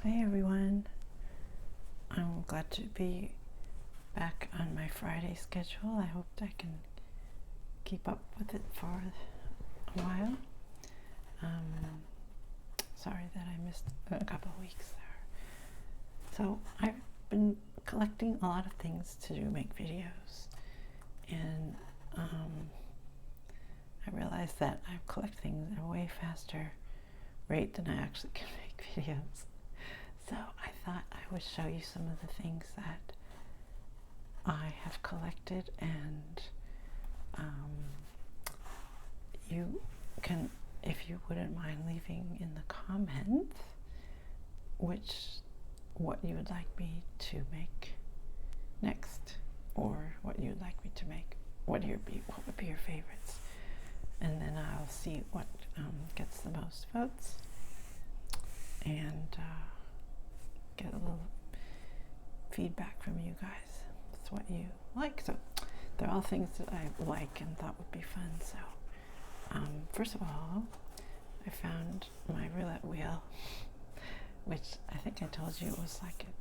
Hey everyone, I'm glad to be back on my Friday schedule. I hope I can keep up with it for a while. Sorry that I missed a couple of weeks there. So I've been collecting a lot of things to make videos, and I realized that I collect things at a way faster rate than I actually can make videos. So I thought I would show you some of the things that I have collected, and you can, if you wouldn't mind leaving in the comments what you would like me to make next, or what you'd like me to make, what would be your favorites, and then I'll see what gets the most votes, and get a little feedback from you guys. It's what you like. So they're all things that I like and thought would be fun. So first of all, I found my roulette wheel, which I think I told you it was like, it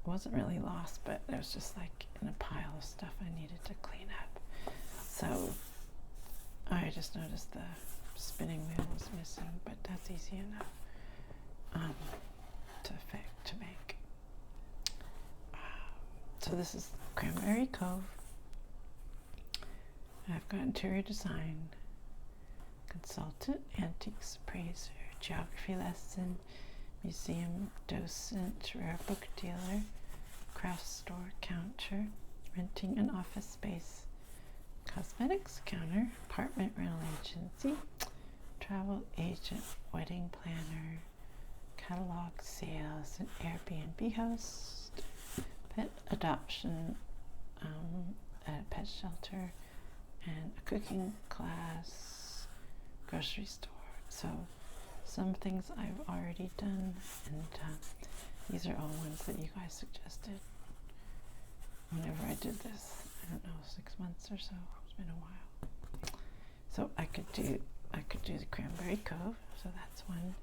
wasn't really lost, but it was just like in a pile of stuff I needed to clean up. So I just noticed the spinning wheel was missing, but that's easy enough to make. So this is Cranberry Cove. I've got interior design, consultant, antiques appraiser, geography lesson, museum docent, rare book dealer, craft store counter, renting an office space, cosmetics counter, apartment rental agency, travel agent, wedding planner, catalog sales, and Airbnb host, pet adoption at a pet shelter, and a cooking class, grocery store. So some things I've already done, and these are all ones that you guys suggested whenever I did this. I don't know, 6 months or so. It's been a while. So I could do the Cranberry Cove. So that's one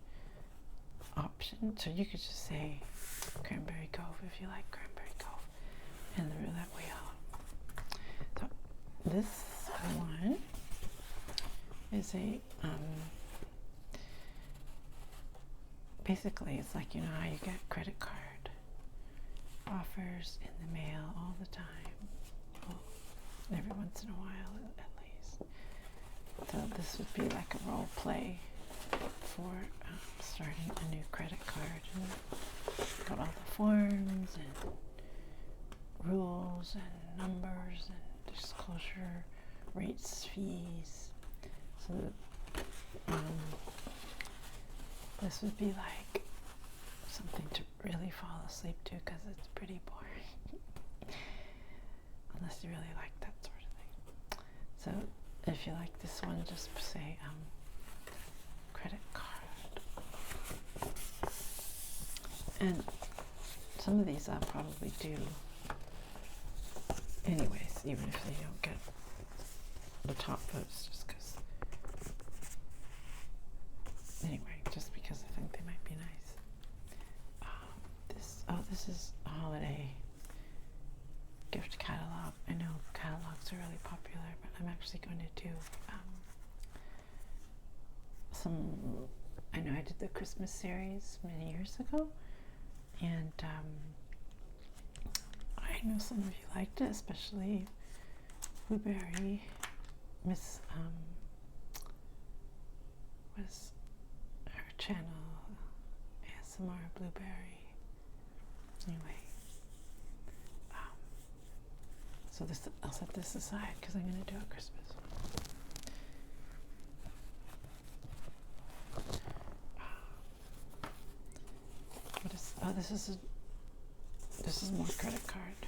option. So you could just say Cranberry Cove if you like Cranberry Cove, and the roulette wheel. So this one is a basically it's like, you know how you get credit card offers in the mail all the time, well, every once in a while at least. So this would be like a role play for starting a new credit card, and got all the forms and rules and numbers and disclosure rates, fees. So this would be like something to really fall asleep to, because it's pretty boring unless you really like that sort of thing. So if you like this one, just say credit card. And some of these I'll probably do anyways, even if they don't get the top votes, just because, anyway, just because I think they might be nice. This is a holiday gift catalog. I know catalogs are really popular, but I'm actually going to do I know I did the Christmas series many years ago, and I know some of you liked it, especially Blueberry, Miss, what is her channel, ASMR Blueberry. Anyway, so this, I'll set this aside because I'm going to do a Christmas. This is more credit card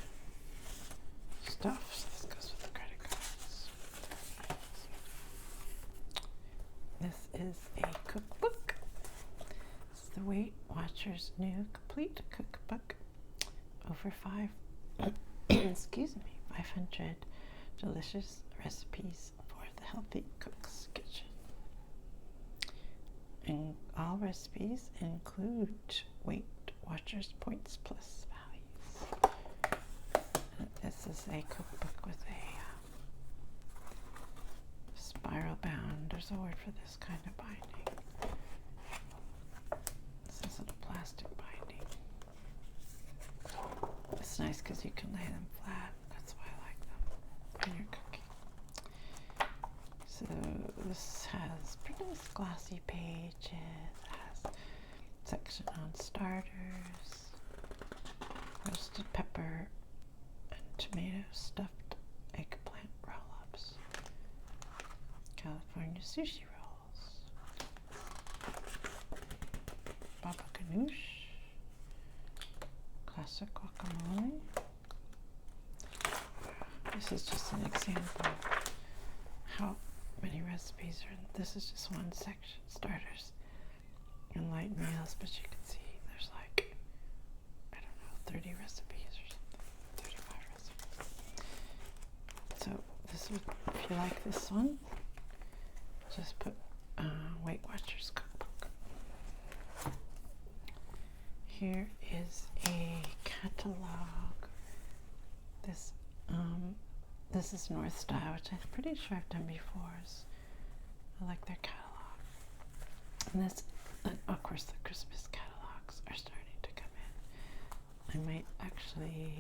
stuff. So this goes with the credit cards. This is a cookbook. This is the Weight Watchers new complete cookbook. Over 500 delicious recipes for the healthy cook's kitchen. And All recipes include Weight Watchers points plus values. This is a cookbook with a spiral bound. There's a word for this kind of binding. This isn't a plastic binding. It's nice because you can lay them flat. That's why I like them when you're cooking. So this has pretty nice glossy pages. It has a section on starters, roasted pepper, and tomato stuffed eggplant roll-ups, California sushi rolls, baba ganoush, classic guacamole. This is just an example of how many recipes are in. This is just one section, starters and light meals, but you can see there's like, I don't know, 30 recipes or something, 35 recipes. So this would, if you like this one, just put Weight Watchers cookbook. Here is a catalog. This is North Style, which I'm pretty sure I've done before. I like their catalog. And this, of course, the Christmas catalogs are starting to come in. I might actually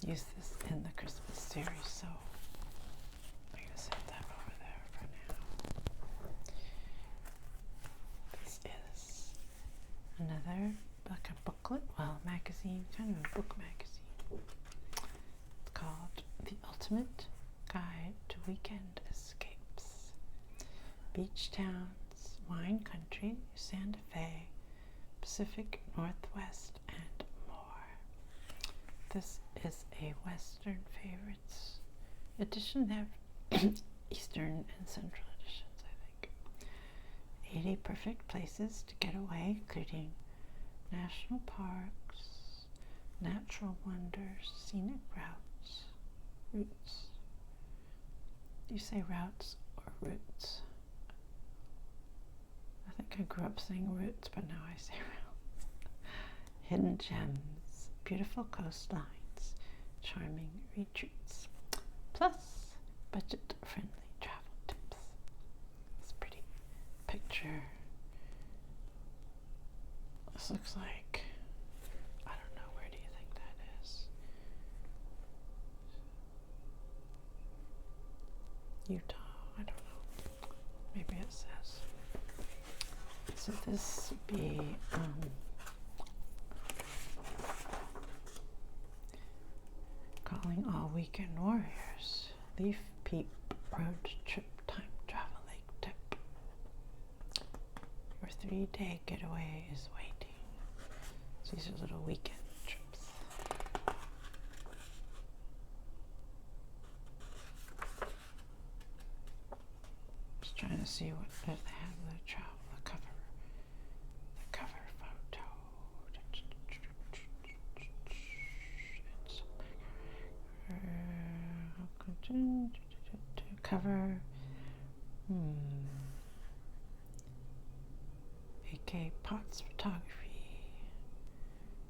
use this in the Christmas series, so I'm going to set that over there for now. This is another, like a booklet, well, magazine, kind of a book magazine. It's called The Ultimate Guide to Weekend Escapes. Beach towns, wine country, Santa Fe, Pacific Northwest, and more. This is a Western favorites edition. They have Eastern and Central editions, I think. 80 perfect places to get away, including national parks, natural wonders, scenic routes. Do you say routes or routes? I think I grew up saying roots, but now I say routes. Hidden gems, beautiful coastlines, charming retreats, plus budget-friendly travel tips. It's a pretty picture. This looks like, I don't know, where do you think that is? Utah, I don't know. Maybe it says. So this would be calling all weekend warriors. Leaf Peep road trip time travel lake tip. Your 3-day getaway is waiting. So these are little weekend trips. Just trying to see what if they have the travel, the cover photo. It's cover. AK Potts Photography.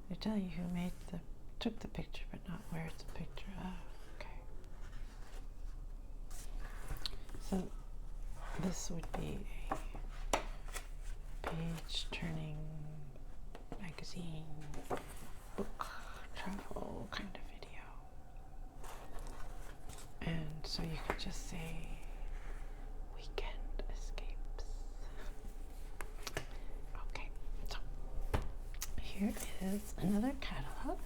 They tell you who took the picture, but not where it's a picture of. Okay. So this would be a page-turning magazine, book, travel kind of video. And so you could just say weekend escapes. Okay, so here is another catalog.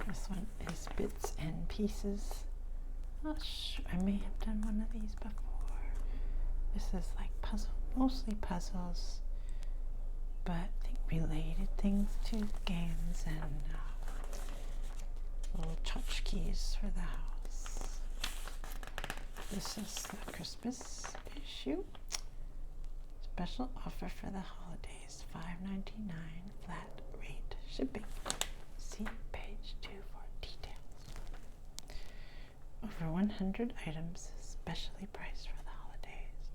This one is Bits and Pieces. I may have done one of these before. This is like mostly puzzles, but I think related things to games and little tchotchkes for the house. This is the Christmas issue. Special offer for the holidays, $5.99 flat rate shipping. See page 2 for details. Over 100 items, specially priced for the holidays.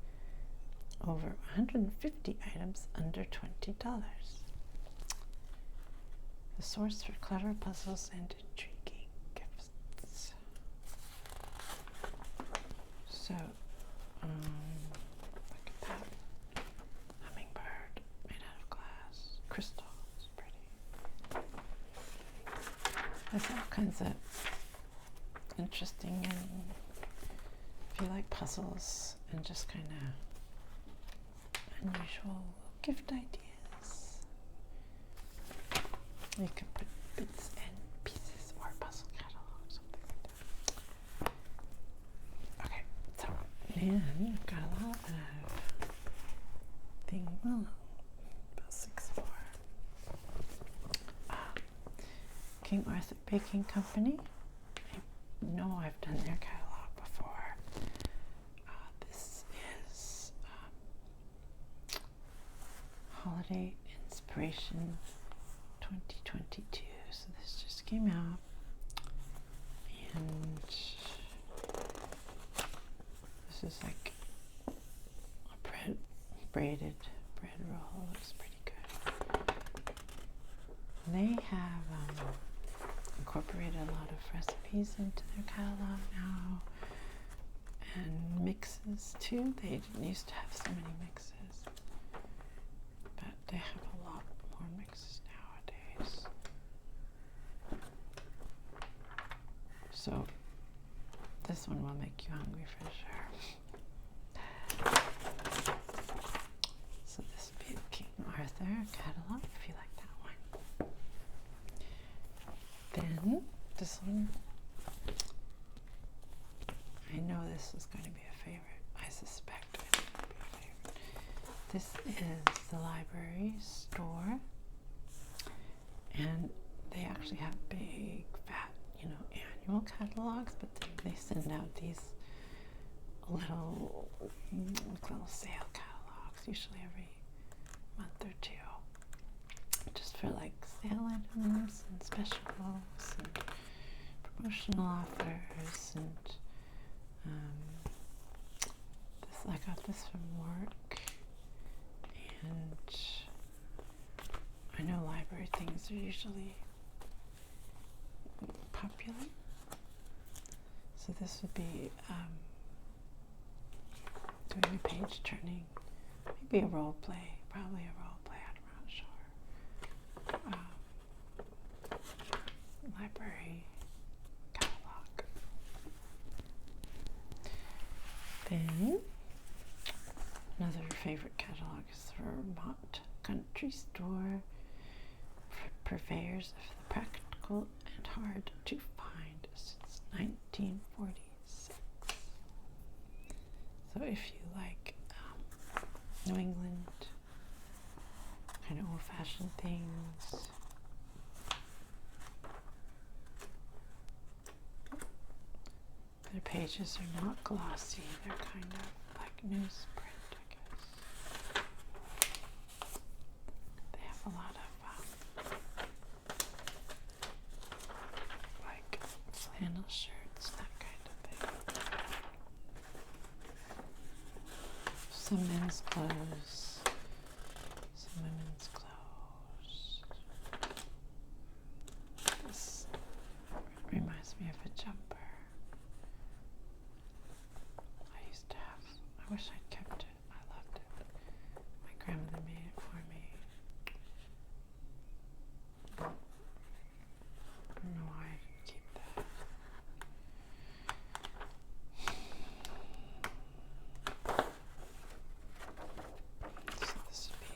over 150 items under $20. The source for clever puzzles and intriguing gifts. So, look at that. Hummingbird made out of glass. Crystal. It's pretty. There's all kinds of interesting, and if you like puzzles and just kind of unusual gift ideas, you can put bits and pieces or puzzle catalogs, something like that. Okay, so then I've got a lot of things. Well, about 6 more. King Arthur Baking Company. I know I've done their catalog before. This is Holiday Inspiration 2022. So this just came out, and this is like a braided bread roll. It looks pretty good. They have incorporated a lot of recipes into their catalog now, and mixes too. They didn't used to have so many mixes, but they have a lot more mixes nowadays. So this one will make you hungry for sure. So this would be the King Arthur catalog if you like that one. Then this one, I know this is going to be a favorite. I suspect it's going to be a favorite. This is the library store, and they actually have big, fat, annual catalogs, but then they send out these little sale catalogs, usually every month or two, just for like sale items and specials and promotional offers. And I got this from work, and I know library things are usually popular, so this would be doing a page turning, maybe a role play, probably a role play, I'm not sure. Library catalog. Then another favorite catalog is the Vermont Country Store, purveyors of the practical and hard to find since 1946. So if you like New England kind of old-fashioned things, their pages are not glossy, they're kind of like newsprint, I guess. They have a lot of like flannel shirts, that kind of thing. Some men's clothes, some women's clothes. This reminds me of a jumper. I wish I'd kept it. I loved it. My grandmother made it for me. I don't know why I didn't keep that. So this would be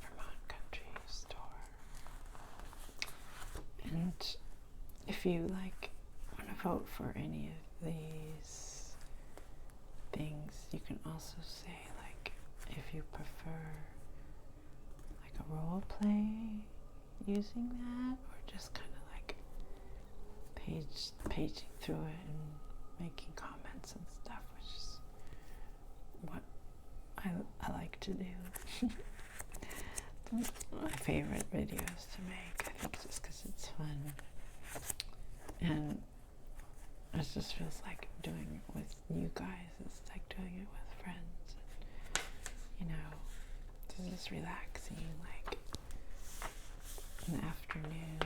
Vermont Country Store. And if you want to vote for any of these things, you can also say if you prefer a role play using that, or just kind of paging through it and making comments and stuff, which is what I like to do. My favorite videos to make, I think, just because it's fun, and it just feels like doing it with you guys. It's like doing it with friends. you know, this is relaxing, like in the afternoon,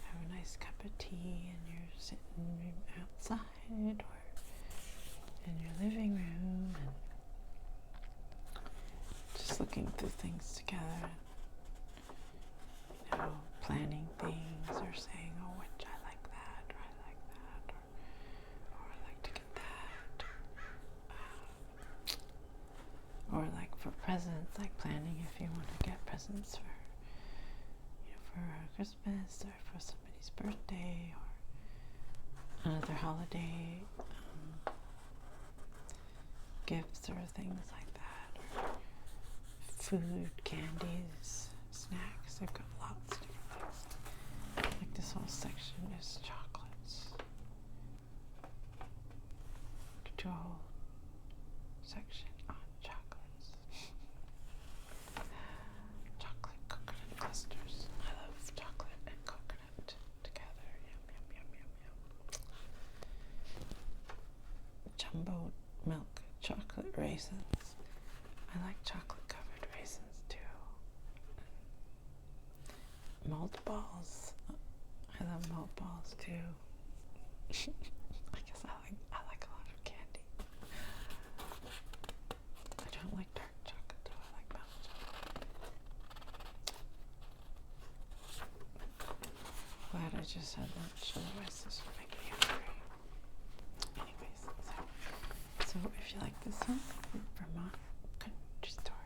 have a nice cup of tea and you're sitting outside or in your living room and just looking through things together, you know, planning things or saying, oh, which I like that, or I like that, or I like to get that, or like for presents, like planning if you want to get presents for, you know, for Christmas or for somebody's birthday or another holiday, gifts or things like that, or food, candies, snacks. They've got lots of different things. Like this whole section is chocolates. Do a whole section on chocolates. Chocolate coconut clusters. I love chocolate and coconut together. Yum, yum, yum, yum, yum. Jumbo milk chocolate raisins. I like chocolate covered raisins too. Malt balls. I love malt balls too. I guess I like a lot of candy. I don't like dark chocolate though. I like milk chocolate. Glad I just had lunch, otherwise this would make me hungry. Anyways, so if you like this one, Vermont country store.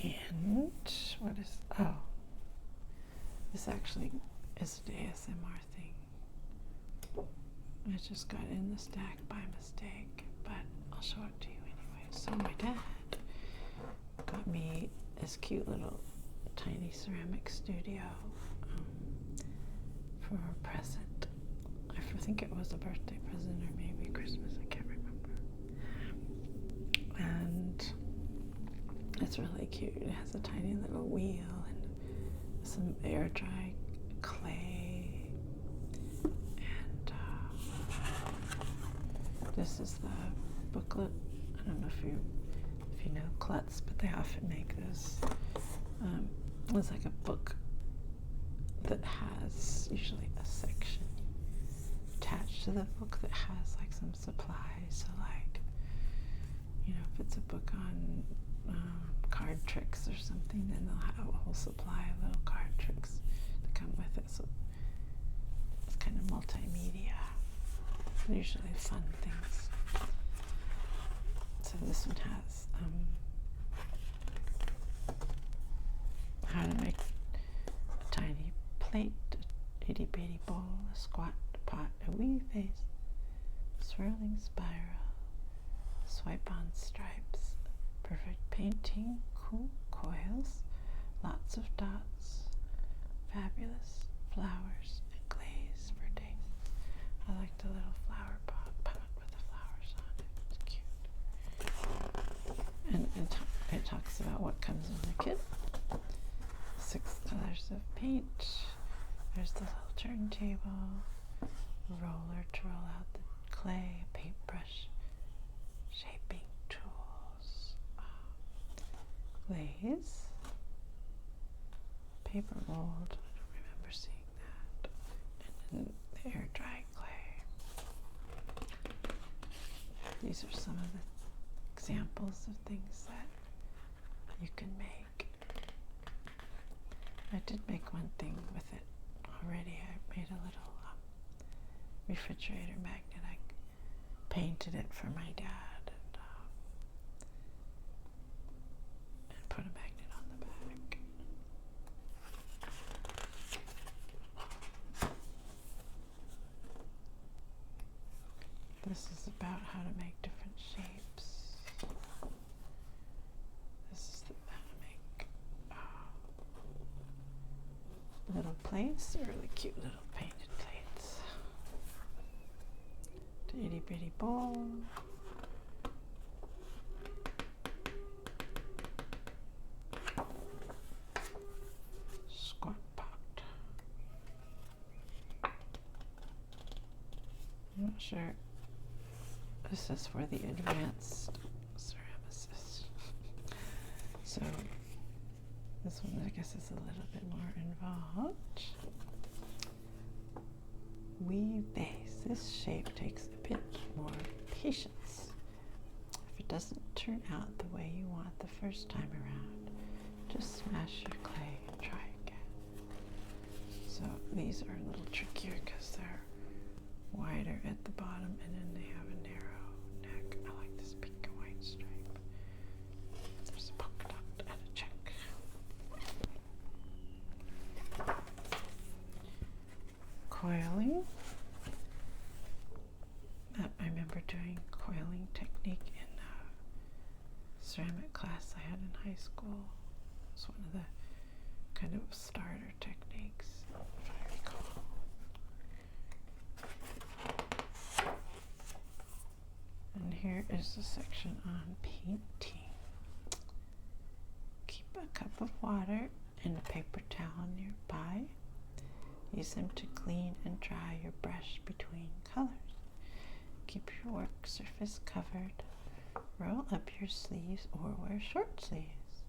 And what is, oh, this actually is an ASMR thing. I just got in the stack by mistake, but I'll show it to you anyway. So my dad got me this cute little tiny ceramic studio for a present. I think it was a birthday present or maybe Christmas, I can't remember. And it's really cute. It has a tiny little wheel and some air dry clay. And this is the booklet. I don't know if you know Klutz, but they often make this. It's like a book that has usually a section attached to the book that has like some supplies. So like, you know, if it's a book on card tricks or something, then they'll have a whole supply of little card tricks to come with it. So it's kind of multimedia, usually fun things. So this one has how to make a tiny plate, a itty bitty bowl, a squat pot, a wee vase, swirling spiral, swipe on stripes, perfect painting, cool coils, lots of dots, fabulous flowers and glaze for days. I like the little flower pot with the flowers on it. It's cute. And it talks about what comes in the kit. 6 colors of paint. There's the little turntable, roller to roll out the clay, paintbrush, shaping tools, glaze, paper mold. I don't remember seeing that. And then the air dry clay. These are some of the examples of things that you can make. I did make one thing with it already. I made a little refrigerator magnet. I painted it for my dad and put a magnet on the back. This is about how to make different shapes. This is how to make little plates, really cute little painted plates. The itty bitty bowl. Squat pot. I'm not sure This is for the advanced ceramicist. So this one, I guess, is a little bit more involved. Weave base. This shape takes a bit more patience. If it doesn't turn out the way you want the first time around, just smash your clay and try again. So these are a little trickier because they're wider at the bottom and then they have a narrow neck. I like this pink and white stripe. There's a polka dot and a check. Coiling. I remember doing coiling technique in a ceramic class I had in high school. It's one of the kind of starter techniques, if I recall. And here is the section on painting. Keep a cup of water and a paper towel nearby. Use them to clean and dry your brush between colors. Keep your work surface covered. Roll up your sleeves or wear short sleeves.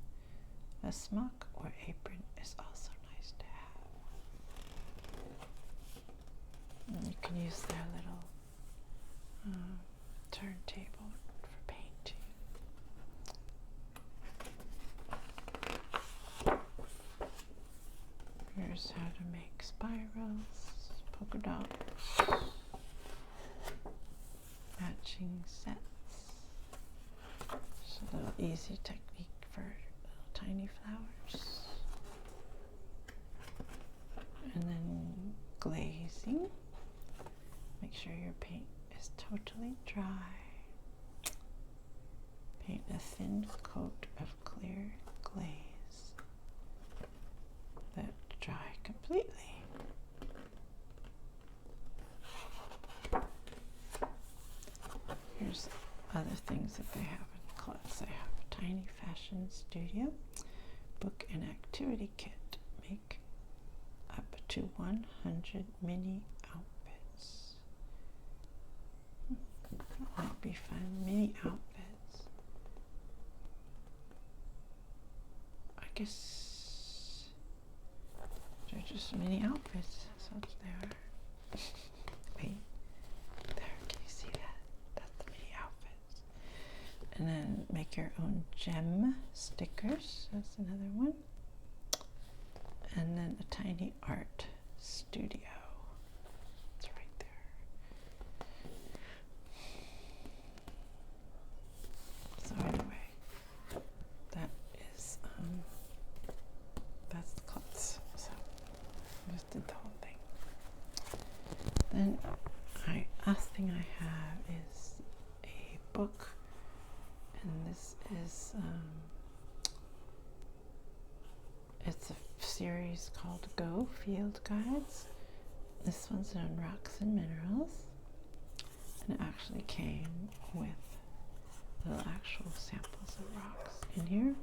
A smock or apron is also nice to have. And you can use their little turntable for painting. Here's how to make spirals, polka dots, matching sets. Just a little easy technique for little tiny flowers. And then glazing. Make sure your paint is totally dry. Paint a thin coat of clear glaze that dry completely. Here's other things that they have in the class. They have a tiny fashion studio, book and activity kit. Make up to 100 mini outfits. That might be fun. Mini outfits. I guess they're just mini outfits. That's what they are. Wait. There, can you see that? That's the mini outfits. And then make your own gem stickers. That's another one. And then a tiny art studio. It's right there. So anyway, that is that's the klutz. So I just did the whole thing. Then last thing I have is a book, and this is it's a series called Go Field Guides. This one's on rocks and minerals, and it actually came with little actual samples of rocks in here.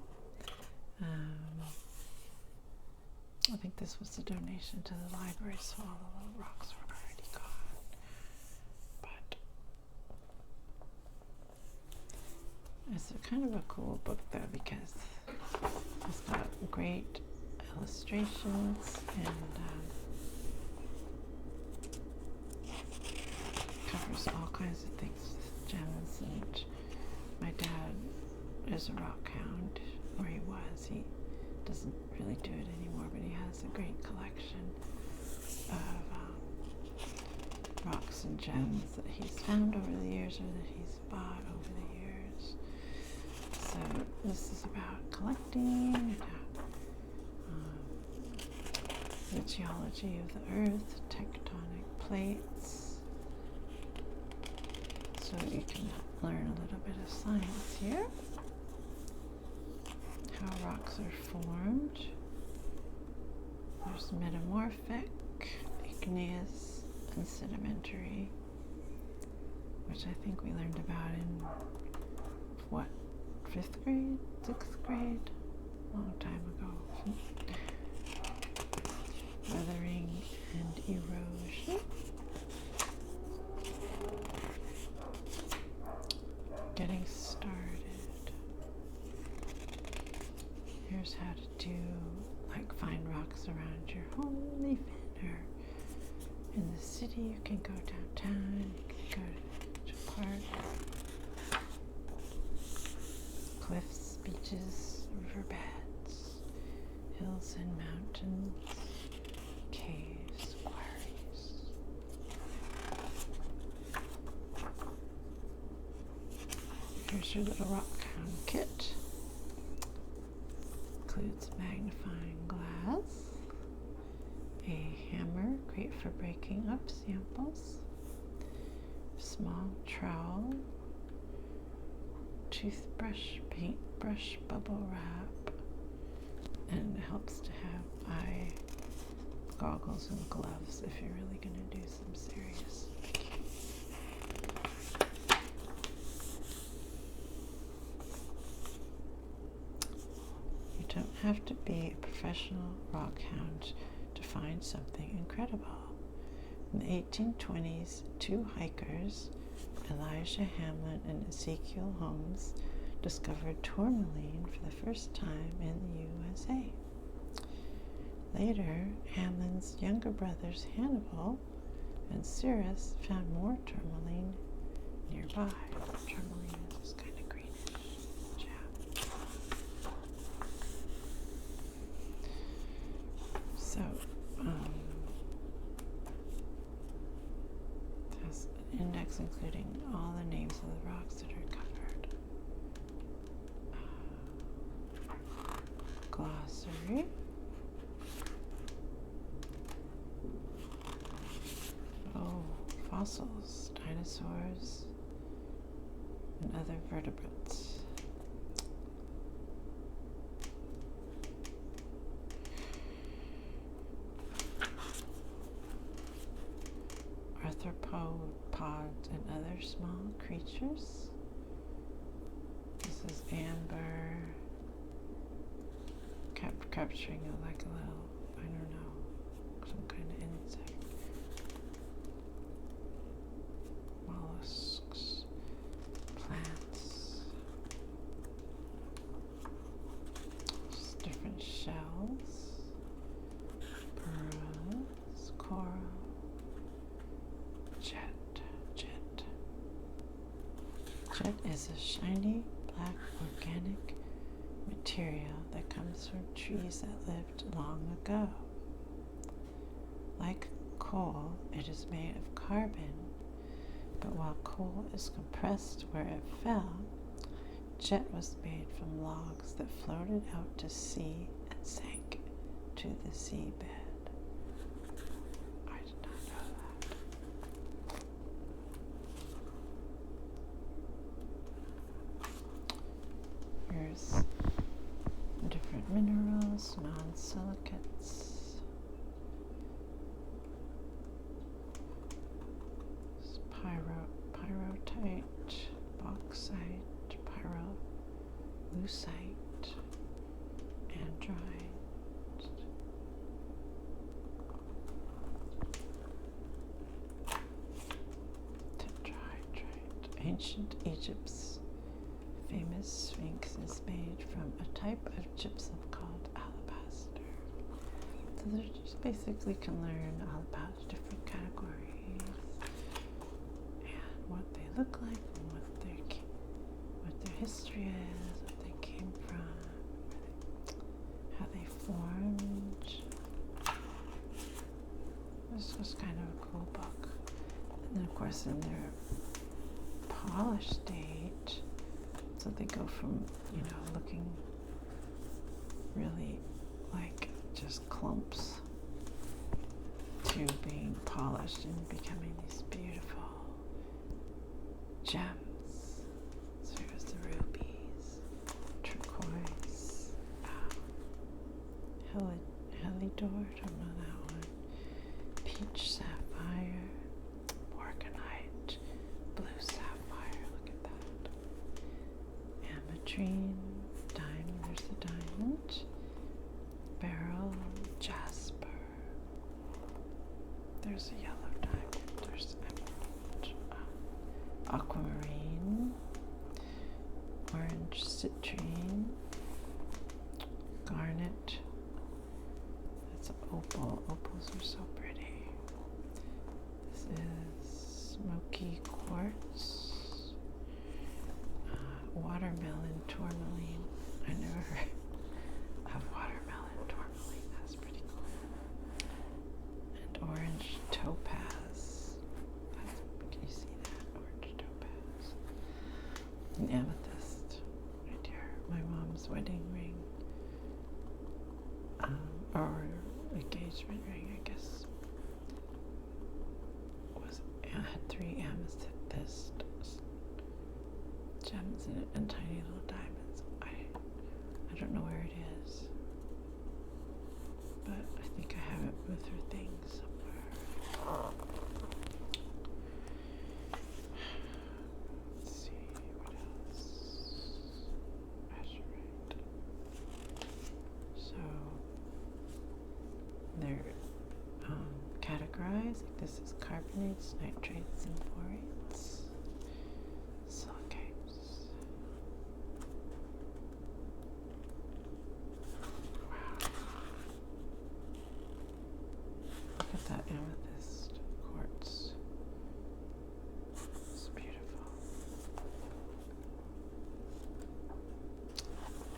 I think this was a donation to the library, so all the little rocks were already gone. But it's a kind of a cool book though, because it's got great illustrations and covers all kinds of things, gems. And my dad is a rock hound, or he was. He doesn't really do it anymore, but he has a great collection of rocks and gems that he's found over the years, or that he's bought over the years. So this is about collecting, the geology of the earth, tectonic plates, so you can learn a little bit of science here. How rocks are formed. There's metamorphic, igneous, and sedimentary, which I think we learned about in, what, 5th grade, 6th grade? A long time ago. Weathering and erosion. here's how to do, like, find rocks around your home, even, or in the city. You can go downtown, you can go to a park, cliffs, beaches, riverbeds, hills and mountains, caves, quarries. Here's your little rock hound kit. Includes magnifying glass, a hammer, great for breaking up samples, small trowel, toothbrush, paintbrush, bubble wrap, and it helps to have eye goggles and gloves if you're really going to do some serious picking. You don't have to be a professional rock hound to find something incredible. In the 1820s, two hikers, Elijah Hamlin and Ezekiel Holmes, discovered tourmaline for the first time in the USA. Later, Hamlin's younger brothers Hannibal and Cyrus found more tourmaline nearby. Tourmaline is this kind of greenish gem. So, it has an index including all the names of the rocks that are covered. Glossary. Oh, fossils, dinosaurs, and other vertebrates. Arthropods and other small creatures. This is amber, capturing like a little, I don't know, some kind of insect. Mollusks, plants, just different shells, pearls, coral, jet. Jet is a shiny black organic material that comes from trees that lived long ago. Like coal, it is made of carbon, but while coal is compressed where it fell, jet was made from logs that floated out to sea and sank to the seabed. I did not know that. Here's different minerals, non-silicates. Pyrrhotite, bauxite, pyrolucite, andrite, tetrahydrite. Ancient Egypt's famous sphinx is made from a type of gypsum called alabaster. So they just basically can learn all about different categories and what they look like and what their history is, what they came from, how they formed. This was kind of a cool book. And then of course in their polished state, so they go from, looking really like just clumps to being polished and becoming these beautiful gems. So here's the rubies, turquoise, helidor, don't know that one, peach sapphire, morganite, blue sapphire, look at that, ametrine, diamond, there's the diamond, beryl, jasper, there's a yellow diamond, there's emerald, aquamarine, orange citrine, garnet. That's an opal. Opals are so pretty. This is smoky quartz. Watermelon tourmaline. I never heard of watermelon tourmaline. That's pretty cool. And orange topaz. Can you see that? Orange topaz. An amethyst. Right here. My mom's wedding ring. Or engagement ring, I guess. Had 3 amethyst gems in it and tiny little diamonds. I don't know where it is, but I think I have it with her thing somewhere. Let's see, what else? Azurite. So they're categorized. Like this is carbonates, nitrates, and borates. Silicates. Wow. Look at that amethyst quartz. It's beautiful.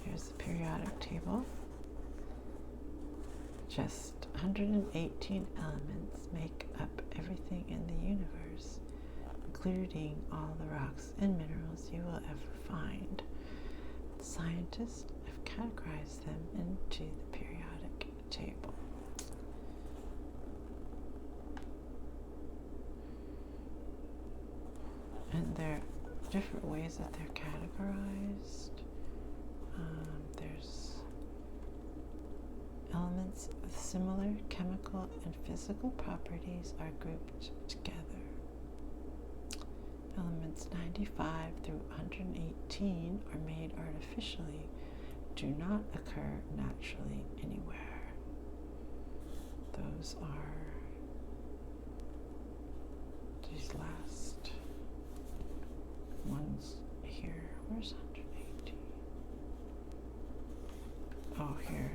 Here's the periodic table. Just 118 elements make up everything in the universe, including all the rocks and minerals you will ever find. Scientists have categorized them into the periodic table. And there are different ways that they're categorized. There's elements with similar chemical and physical properties are grouped together. Elements 95 through 118 are made artificially, do not occur naturally anywhere. Those are these last ones here. Where's 118? Oh, here.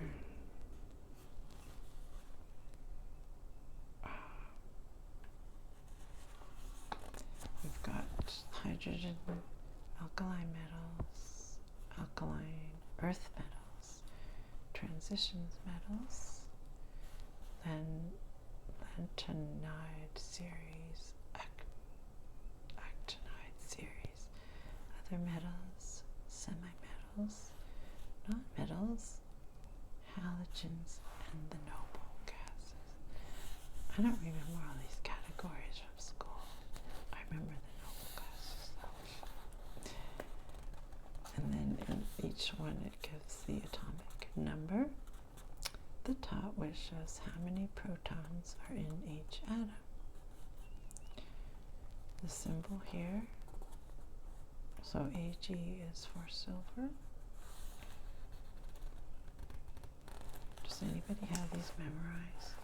We've got hydrogen, alkali metals, alkaline earth metals, transitions metals, then lantanide series, actinide series, other metals, semi-metals, non-metals, halogens, and the noble gases. I don't remember all these categories from school. I remember the noble gases though. And then in each one it gives the atomic number, the top, which shows how many protons are in each atom. The symbol here, so Ag is for silver. Does anybody have these memorized?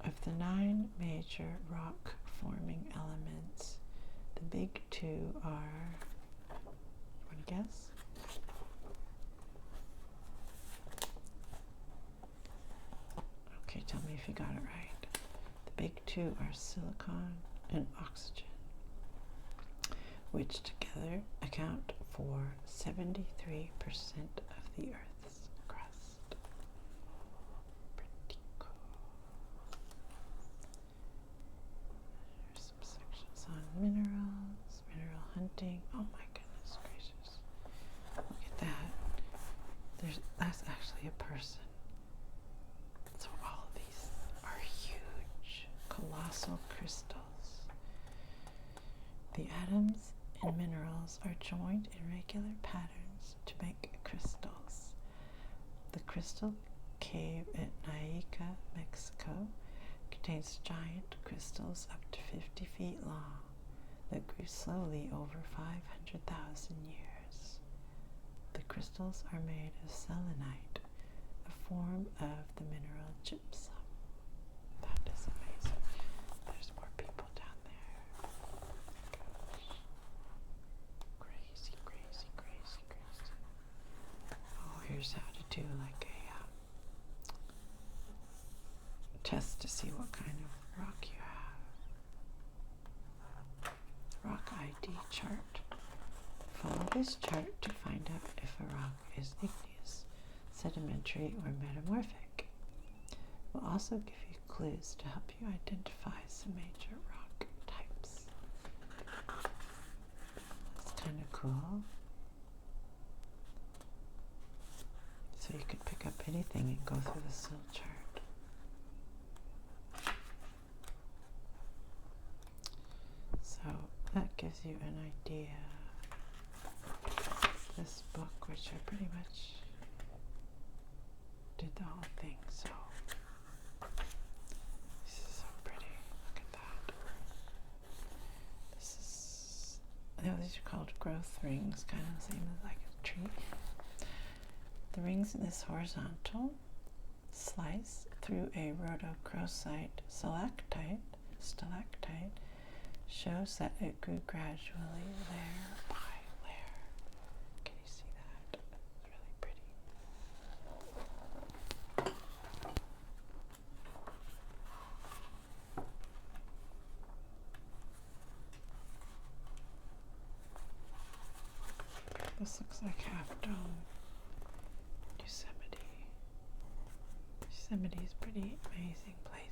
Of the 9 major rock-forming elements, the big 2 are, want to guess? Okay, tell me if you got it right. The big 2 are silicon and oxygen, which together account for 73% of the Earth's crust. Pretty cool. There's some sections on minerals, mineral hunting. Oh my goodness gracious. Look at that. That's actually a person. So all of these are huge, colossal crystals. The atoms in minerals are joined in regular patterns to make crystals. The crystal cave at Naica, Mexico, contains giant crystals up to 50 feet long that grew slowly over 500,000 years. The crystals are made of selenite, a form of the mineral gypsum. That is amazing. There's more people down there. do like a test to see what kind of rock you have. Rock ID chart. Follow this chart to find out if a rock is igneous, sedimentary, or metamorphic. We'll also give you clues to help you identify some major rock types. That's kind of cool. So you could pick up anything and go through the sill chart. So that gives you an idea. This book, which I pretty much did the whole thing, so this is so pretty. Look at that. This is, these are called growth rings, kind of the same as like a tree. The rings in this horizontal slice through a rhodochrosite stalactite shows that it grew gradually layer by layer. Can you see that? It's really pretty. This looks like Half Dome, Yosemite. Yosemite is a pretty amazing place.